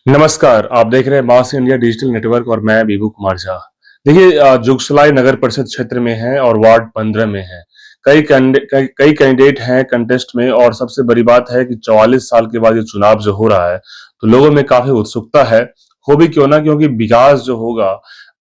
नमस्कार, आप देख रहे हैं मास इंडिया डिजिटल नेटवर्क और मैं बीबू कुमार झा। देखिए जुगसलाई नगर परिषद क्षेत्र में है और वार्ड 15 में है। कई कैंडिडेट हैं कंटेस्ट में और सबसे बड़ी बात है कि 44 साल के बाद ये चुनाव जो हो रहा है, तो लोगों में काफी उत्सुकता है। हो भी क्यों ना, क्योंकि विकास जो होगा,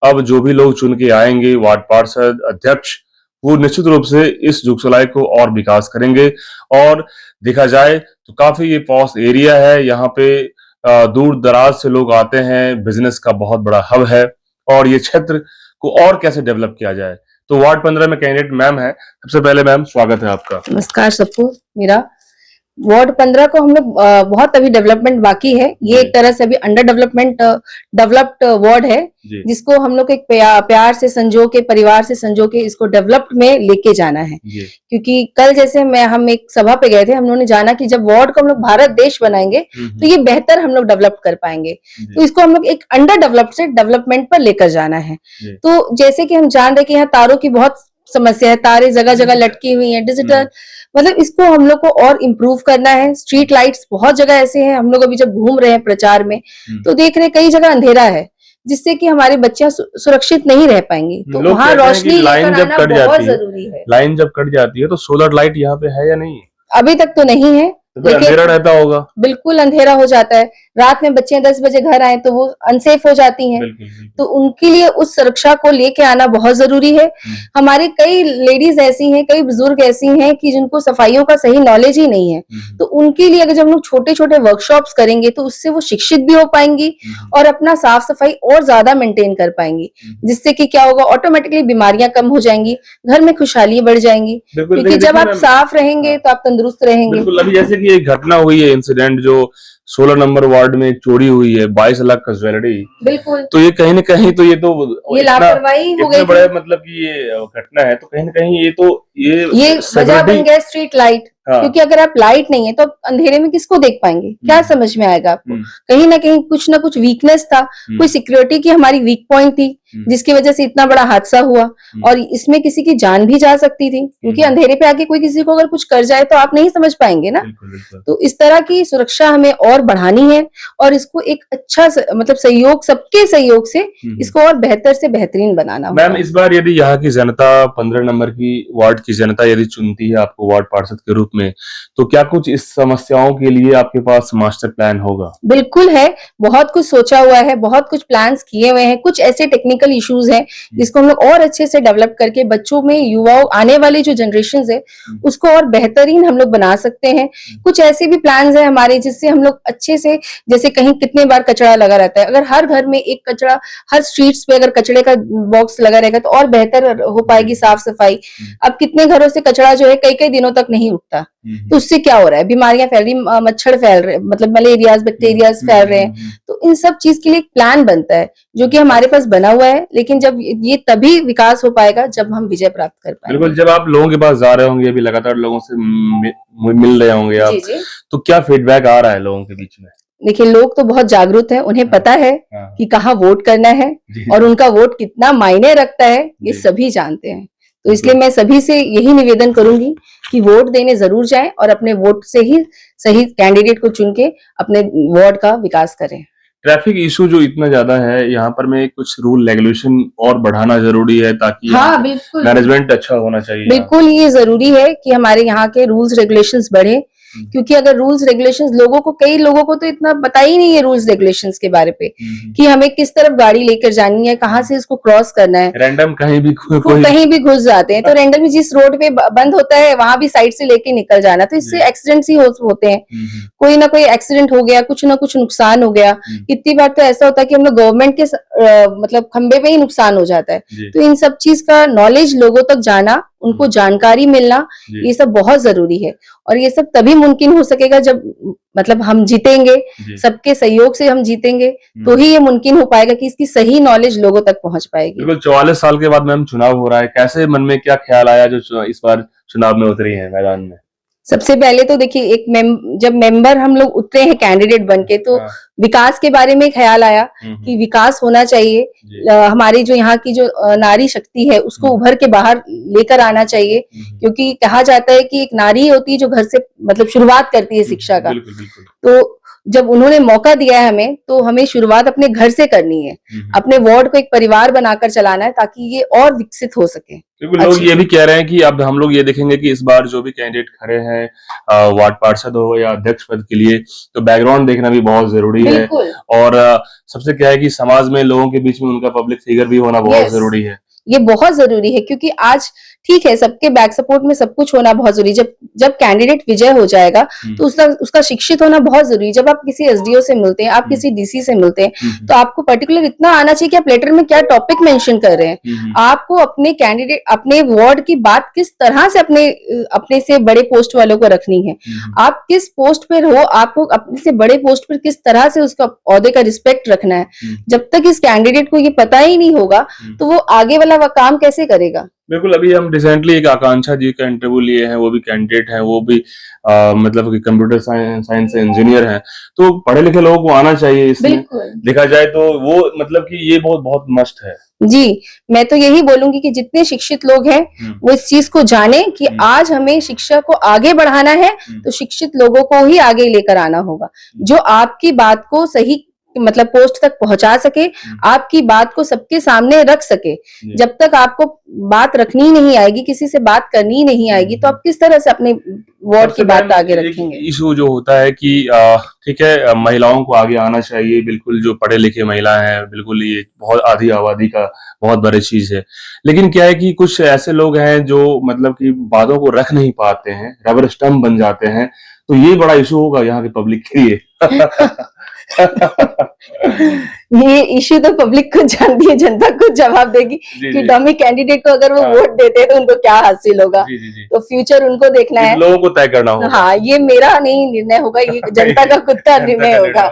अब जो भी लोग चुन के आएंगे वार्ड पार्षद, अध्यक्ष, वो निश्चित रूप से इस जुगसलाई को और विकास करेंगे। और देखा जाए तो काफी ये पॉश एरिया है, यहाँ पे दूर दराज से लोग आते हैं, बिजनेस का बहुत बड़ा हब है और ये क्षेत्र को और कैसे डेवलप किया जाए। तो वार्ड 15 में कैंडिडेट मैम है। सबसे पहले मैम स्वागत है आपका। नमस्कार सबको। मेरा वार्ड 15 को हम लोग बहुत अभी डेवलपमेंट बाकी है। ये एक तरह से अभी अंडर डेवलप्ड वार्ड है, जिसको हम लोग एक प्यार से संजो के, परिवार से संजो के इसको डेवलप्ड में लेके जाना है। क्योंकि कल जैसे हम एक सभा पे गए थे, हम लोगों ने जाना कि जब वार्ड को हम लोग भारत देश बनाएंगे तो ये बेहतर हम लोग डेवलप कर पाएंगे। तो इसको हम लोग एक अंडर डेवलप्ड से डेवलपमेंट पर लेकर जाना है। तो जैसे कि हम जान रहे कि यहाँ तारों की बहुत समस्या है, तारे जगह जगह लटकी हुई है, डिजिटल मतलब इसको हम लोग को और इम्प्रूव करना है। स्ट्रीट लाइट्स बहुत जगह ऐसे हैं, हम लोग अभी जब घूम रहे हैं प्रचार में तो देख रहे हैं कई जगह अंधेरा है, जिससे कि हमारी बच्चियां सुरक्षित नहीं रह पाएंगी। तो वहाँ रोशनी लेकर आना बहुत जरूरी है। लाइन जब कट जाती है तो सोलर लाइट यहाँ पे है या नहीं? अभी तक तो नहीं है, तो अंधेरा रहता होगा। बिल्कुल अंधेरा हो जाता है। रात में बच्चे 10 बजे घर आए तो वो अनसेफ हो जाती हैं। तो उनके लिए उस सुरक्षा को लेके आना बहुत जरूरी है। हमारे कई लेडीज ऐसी हैं, कई बुजुर्ग ऐसी हैं कि जिनको सफाइयों का सही नॉलेज ही नहीं है। तो उनके लिए अगर जब हम लोग छोटे छोटे वर्कशॉप्स करेंगे तो उससे वो शिक्षित भी हो पाएंगी और अपना साफ सफाई और ज्यादा मेंटेन कर पाएंगी, जिससे कि क्या होगा, ऑटोमेटिकली बीमारियां कम हो जाएंगी, घर में खुशहाली बढ़ जाएंगी। क्योंकि जब आप साफ रहेंगे तो आप तंदुरुस्त रहेंगे। बिल्कुल। अभी जैसे कि एक घटना हुई है, इंसिडेंट जो 16 नंबर वार्ड में चोरी हुई है, 22 लाख का ज्वेलरी। बिल्कुल। तो ये कहीं ना कहीं तो ये लापरवाही हो गई, बड़े मतलब कि ये घटना है, तो कहीं ना कहीं ये वजह बन गया स्ट्रीट लाइट। क्योंकि अगर आप लाइट नहीं है तो अंधेरे में किसको देख पाएंगे, क्या समझ में आएगा आपको। कहीं ना कुछ वीकनेस था, कोई सिक्योरिटी की हमारी वीक पॉइंट थी, जिसकी वजह से इतना बड़ा हादसा हुआ और इसमें किसी की जान भी जा सकती थी। क्योंकि अंधेरे पे आके कोई किसी को अगर कुछ कर जाए तो आप नहीं समझ पाएंगे ना। तो इस तरह की सुरक्षा हमें और बढ़ानी है और इसको एक अच्छा मतलब सहयोग, सबके सहयोग से इसको और बेहतर से बेहतरीन बनाना होगा। मैम, इस बार यदि यहाँ की जनता 15 नंबर की वार्ड की जनता यदि चुनती है आपको वार्ड पार्षद के रूप में, तो क्या कुछ इस समस्याओं के लिए आपके पास मास्टर प्लान होगा? बिल्कुल है, बहुत कुछ सोचा हुआ है, बहुत कुछ प्लान्स किए हुए हैं। कुछ ऐसे टेक्निकल इश्यूज हैं जिसको हम लोग और अच्छे से डेवलप करके बच्चों में, युवाओं, आने वाली जो जनरेशन है उसको और बेहतरीन हम लोग बना सकते हैं। कुछ ऐसे भी प्लान्स है हमारे जिससे हम लोग अच्छे से, जैसे कहीं कितने बार कचरा लगा रहता है, अगर हर घर में एक कचरा, हर स्ट्रीट्स पे अगर कचरे का बॉक्स लगा रहेगा तो और बेहतर हो पाएगी साफ सफाई। अब कितने घरों से कचरा जो है कई कई दिनों तक नहीं उठता, तो उससे क्या हो रहा है, बीमारियां फैल रही, मच्छर फैल रहे, मतलब मलेरियाज, बैक्टीरियाज फैल रहे हैं। तो इन सब चीज के लिए एक प्लान बनता है जो कि हमारे पास बना हुआ है, लेकिन जब ये तभी विकास हो पाएगा जब हम विजय प्राप्त कर पाएंगे। बिल्कुल। जब आप लोगों के पास जा रहे होंगे, अभी लगातार लोगों से मिल रहे होंगे आप, तो क्या फीडबैक आ रहा है लोगों के बीच में? देखिए, लोग तो बहुत जागरूक हैं, उन्हें पता है कि कहाँ वोट करना है और उनका वोट कितना मायने रखता है, ये सभी जानते हैं। तो इसलिए मैं सभी से यही निवेदन करूंगी कि वोट देने जरूर जाएं और अपने वोट से ही सही कैंडिडेट को चुन के अपने वार्ड का विकास करें। ट्रैफिक इशू जो इतना ज्यादा है यहाँ पर, में कुछ रूल रेगुलेशन और बढ़ाना जरूरी है ताकि बिल्कुल मैनेजमेंट अच्छा होना चाहिए। बिल्कुल, ये जरूरी है कि हमारे यहाँ के रूल्स रेगुलेशंस बढ़े। क्योंकि अगर रूल्स रेगुलेशंस, कई लोगों को तो इतना पता ही नहीं है रूल्स रेगुलेशंस के बारे पे कि हमें किस तरफ गाड़ी लेकर जानी है, कहाँ से इसको क्रॉस करना है। रैंडम कहीं भी घुस जाते हैं, तो रैंडम जिस रोड पे बंद होता है वहां भी साइड से लेके निकल जाना, तो इससे एक्सीडेंट्स ही होते हैं। कोई ना कोई एक्सीडेंट हो गया, कुछ ना कुछ नुकसान हो गया। कितनी बार तो ऐसा होता है कि हम लोग गवर्नमेंट के मतलब खंबे पे ही नुकसान हो जाता है। तो इन सब चीज का नॉलेज लोगों तक जाना, उनको जानकारी मिलना, ये सब बहुत जरूरी है। और ये सब तभी मुमकिन हो सकेगा जब मतलब हम जीतेंगे, सबके सहयोग से हम जीतेंगे, तो ही ये मुमकिन हो पाएगा कि इसकी सही नॉलेज लोगों तक पहुंच पाएगी। बिल्कुल। 44 साल के बाद मैम चुनाव हो रहा है, कैसे मन में क्या ख्याल आया जो इस बार चुनाव में उतरी है मैदान में? सबसे पहले तो देखिए, जब मेंबर हम लोग उतरे हैं कैंडिडेट बनके, तो विकास के बारे में ख्याल आया कि विकास होना चाहिए। हमारी जो यहाँ की जो नारी शक्ति है उसको उभर के बाहर लेकर आना चाहिए। क्योंकि कहा जाता है कि एक नारी होती है जो घर से मतलब शुरुआत करती है शिक्षा का। तो जब उन्होंने मौका दिया है हमें, तो हमें शुरुआत अपने घर से करनी है, अपने वार्ड को एक परिवार बनाकर चलाना है ताकि ये और विकसित हो सके। क्योंकि लोग ये भी कह रहे हैं कि अब हम लोग ये देखेंगे कि इस बार जो भी कैंडिडेट खड़े हैं वार्ड पार्षद हो या अध्यक्ष पद के लिए, तो बैकग्राउंड देखना भी बहुत जरूरी है। और सबसे क्या है कि समाज में लोगों के बीच में उनका पब्लिक फिगर भी होना बहुत जरूरी है। ये बहुत जरूरी है क्योंकि आज ठीक है, सबके बैक सपोर्ट में सब कुछ होना बहुत जरूरी। जब कैंडिडेट विजय हो जाएगा तो उसका शिक्षित होना बहुत जरूरी है। जब आप किसी एसडीओ से मिलते हैं, आप किसी डीसी से मिलते हैं, तो आपको पर्टिकुलर इतना आना चाहिए कि आप लेटर में क्या टॉपिक मेंशन कर रहे हैं। आपको अपने कैंडिडेट, अपने वार्ड की बात किस तरह से अपने से बड़े पोस्ट वालों को रखनी है। आप किस पोस्ट पर हो, आपको अपने से बड़े पोस्ट पर किस तरह से उसका ओहदे का रिस्पेक्ट रखना है। जब तक इस कैंडिडेट को ये पता ही नहीं होगा तो वो आगे वाला काम कैसे करेगा। बिल्कुल, अभी हम रिसेंटली एक आकांक्षा जी का इंटरव्यू लिए हैं, वो भी कैंडिडेट हैं, वो भी मतलब कि कंप्यूटर साइंस से इंजीनियर हैं। तो पढ़े लिखे लोगों को आना चाहिए इसमें, देखा जाए तो वो मतलब कि ये बहुत मस्ट है। जी, मैं तो यही बोलूंगी कि जितने शिक्षित लोग हैं वो इस चीज को जाने कि आज हमें शिक्षा को आगे बढ़ाना है, तो शिक्षित लोगों को ही आगे लेकर आना होगा, जो आपकी बात को सही मतलब पोस्ट तक पहुंचा सके, आपकी बात को सबके सामने रख सके। जब तक आपको बात रखनी नहीं आएगी, किसी से बात करनी नहीं आएगी, तो आप किस तरह से अपने वार्ड की बात आगे रखेंगे। इशू जो होता है कि ठीक है, महिलाओं को आगे आना चाहिए, बिल्कुल, जो पढ़े लिखे महिला हैं, बिल्कुल ये बहुत आधी आबादी का बहुत बड़ी चीज है। लेकिन क्या है कि कुछ ऐसे लोग हैं जो मतलब कि बातों को रख नहीं पाते हैं, रबर स्टंप बन जाते हैं, तो ये बड़ा इशू होगा यहाँ के पब्लिक के लिए। ये इश्यू तो पब्लिक खुद जानती है, जनता खुद जवाब देगी कि डमी कैंडिडेट को अगर वो वोट देते हैं तो उनको क्या हासिल होगा। तो फ्यूचर उनको देखना है, लोगों को तय करना होगा। हाँ, ये मेरा नहीं निर्णय होगा, ये जनता का खुद का निर्णय होगा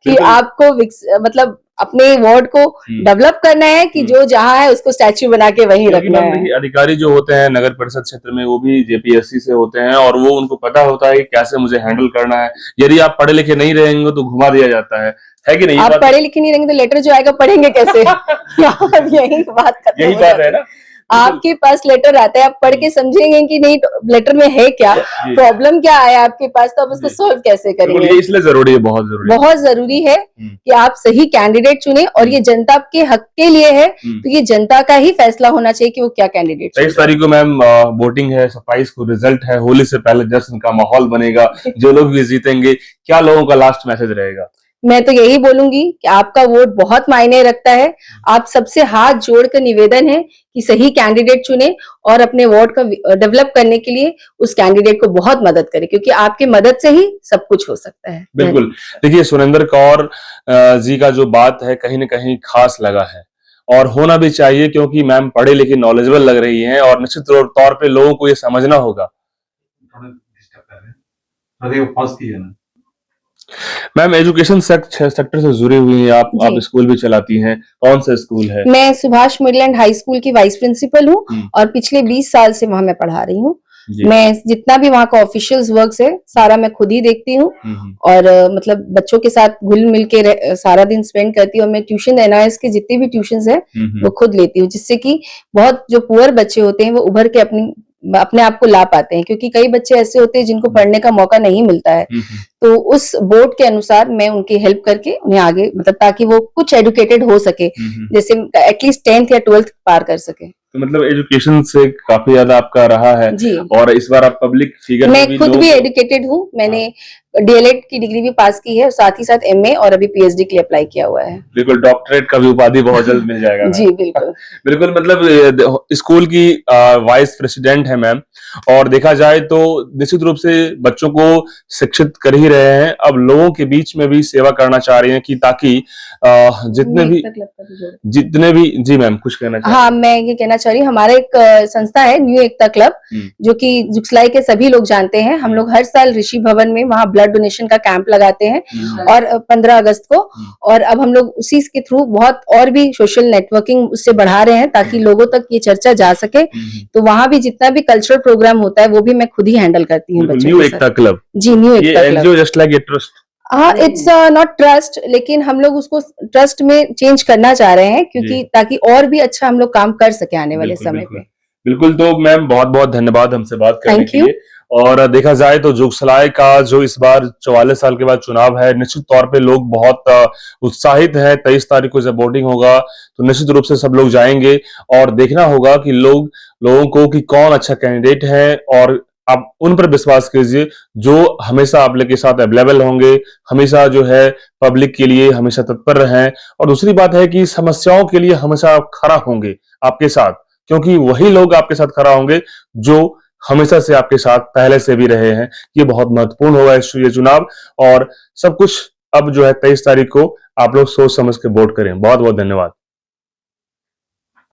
कि आपको मतलब अपने वार्ड को डेवलप करना है कि जो जहाँ है उसको स्टैच्यू बना के वहीं रखना है। अधिकारी जो होते हैं नगर परिषद क्षेत्र में, वो भी जेपीएससी से होते हैं और वो उनको पता होता है कि कैसे मुझे हैंडल करना है। यदि आप पढ़े लिखे नहीं रहेंगे तो घुमा दिया जाता है कि नहीं? आप पढ़े लिखे नहीं रहेंगे तो लेटर जो आएगा पढ़ेंगे कैसे? यही बात है ना। आपके पास लेटर आता है, आप पढ़ के समझेंगे कि नहीं लेटर में है क्या, प्रॉब्लम क्या आया आपके पास, तो आप उसको सॉल्व कैसे करेंगे। ये इसलिए जरूरी है, बहुत जरूरी है कि आप सही कैंडिडेट चुने, और ये जनता के हक के लिए है, तो ये जनता का ही फैसला होना चाहिए कि वो क्या कैंडिडेट। 23 तारीख को मैम वोटिंग है, 27 को रिजल्ट है, होली से पहले जश्न का माहौल बनेगा, जो लोग भी जीतेंगे, क्या लोगों का लास्ट मैसेज रहेगा? मैं तो यही बोलूंगी कि आपका वोट बहुत मायने रखता है। आप सबसे हाथ जोड़कर निवेदन है कि सही कैंडिडेट चुने और अपने वार्ड का डेवलप करने के लिए उस कैंडिडेट को बहुत मदद करें, क्योंकि आपकी मदद से ही सब कुछ हो सकता है। बिल्कुल, देखिए सुरेंद्र कौर जी का जो बात है कहीं न कहीं खास लगा है, और होना भी चाहिए, क्योंकि मैम पढ़े लिखे नॉलेजेबल लग रही हैं और निश्चित तौर पे लोगों को ये समझना होगा। मैम एजुकेशन सेक्टर से जुड़ी हुई हैं आप स्कूल भी चलाती हैं, कौन सा स्कूल है? मैं सुभाष मिडलैंड हाई स्कूल की वाइस प्रिंसिपल हूँ और पिछले 20 साल से वहां मैं पढ़ा रही हूँ। मैं जितना भी वहाँ का ऑफिशियल्स वर्क है सारा मैं खुद ही देखती हूँ, और मतलब बच्चों के साथ घुल मिल के सारा दिन स्पेंड करती हूँ। और मैं ट्यूशन एनआईएस के जितने भी ट्यूशन है वो खुद लेती हूँ, जिससे कि बहुत जो पुअर बच्चे होते हैं वो उभर के अपने आप को ला पाते हैं, क्योंकि कई बच्चे ऐसे होते हैं जिनको पढ़ने का मौका नहीं मिलता है। तो उस बोर्ड के अनुसार मैं उनकी हेल्प करके उन्हें आगे मतलब ताकि वो कुछ एडुकेटेड हो सके, जैसे एटलीस्ट 10th या 12th पार कर सके। तो मतलब एजुकेशन से काफी ज्यादा आपका रहा है जी। और इस बार आप पब्लिक फिगर मैं खुद भी एजुकेटेड हूँ, मैंने डीएलएड की डिग्री भी पास की है, साथ ही साथ एमए और अभी पीएचडी के लिए अप्लाई किया हुआ है। बिल्कुल, डॉक्टरेट का भी उपाधि बहुत जल्द मिल जाएगा। जी बिल्कुल। बिल्कुल, मतलब स्कूल की वाइस प्रेसिडेंट है मैम, और देखा जाए तो निश्चित रूप से बच्चों को शिक्षित कर ही रहे हैं, अब लोगों के बीच में भी सेवा करना चाह रही हैं कि ताकि जितने भी जी मैम कुछ कहना चाहिए। हाँ, मैं ये कहना चाह रही हूँ, हमारा एक संस्था है न्यू एकता क्लब, जो कि जुगसलाई के सभी लोग जानते हैं। हम लोग हर साल ऋषि भवन में वहाँ ब्लड डोनेशन का कैंप लगाते हैं और 15 अगस्त को, और अब हम लोग उसी के थ्रू बहुत और भी सोशल नेटवर्किंग उससे बढ़ा रहे हैं ताकि लोगों तक ये चर्चा जा सके। तो वहाँ भी जितना भी कल्चरल प्रोग्राम होता है वो भी मैं खुद ही हैंडल करती हूँ। न्यू एकता क्लब जी, new Ekta club just like a trust. हाँ, इट्स नॉट ट्रस्ट, लेकिन हम लोग उसको ट्रस्ट में चेंज करना चाह रहे हैं, क्योंकि ताकि और भी अच्छा हम लोग काम कर सके आने वाले समय पे। बिल्कुल, तो मैम बहुत बहुत धन्यवाद हमसे बात करने के लिए। और देखा जाए तो जुगसलाई का जो इस बार 44 साल के बाद चुनाव है, निश्चित तौर पे लोग बहुत उत्साहित हैं। 23 तारीख को जब वोटिंग होगा तो निश्चित रूप से सब लोग जाएंगे और देखना होगा कि लोगों को कि कौन अच्छा कैंडिडेट है, और आप उन पर विश्वास कीजिए जो हमेशा आप लोग के साथ अवेलेबल होंगे, हमेशा जो है पब्लिक के लिए हमेशा तत्पर रहें। और दूसरी बात है कि समस्याओं के लिए हमेशा खड़ा होंगे आपके साथ, क्योंकि वही लोग आपके साथ खड़ा होंगे जो हमेशा से आपके साथ पहले से भी रहे हैं। ये बहुत महत्वपूर्ण होगा ये चुनाव, और सब कुछ अब जो है 23 तारीख को आप लोग सोच समझ के वोट करें। बहुत बहुत धन्यवाद।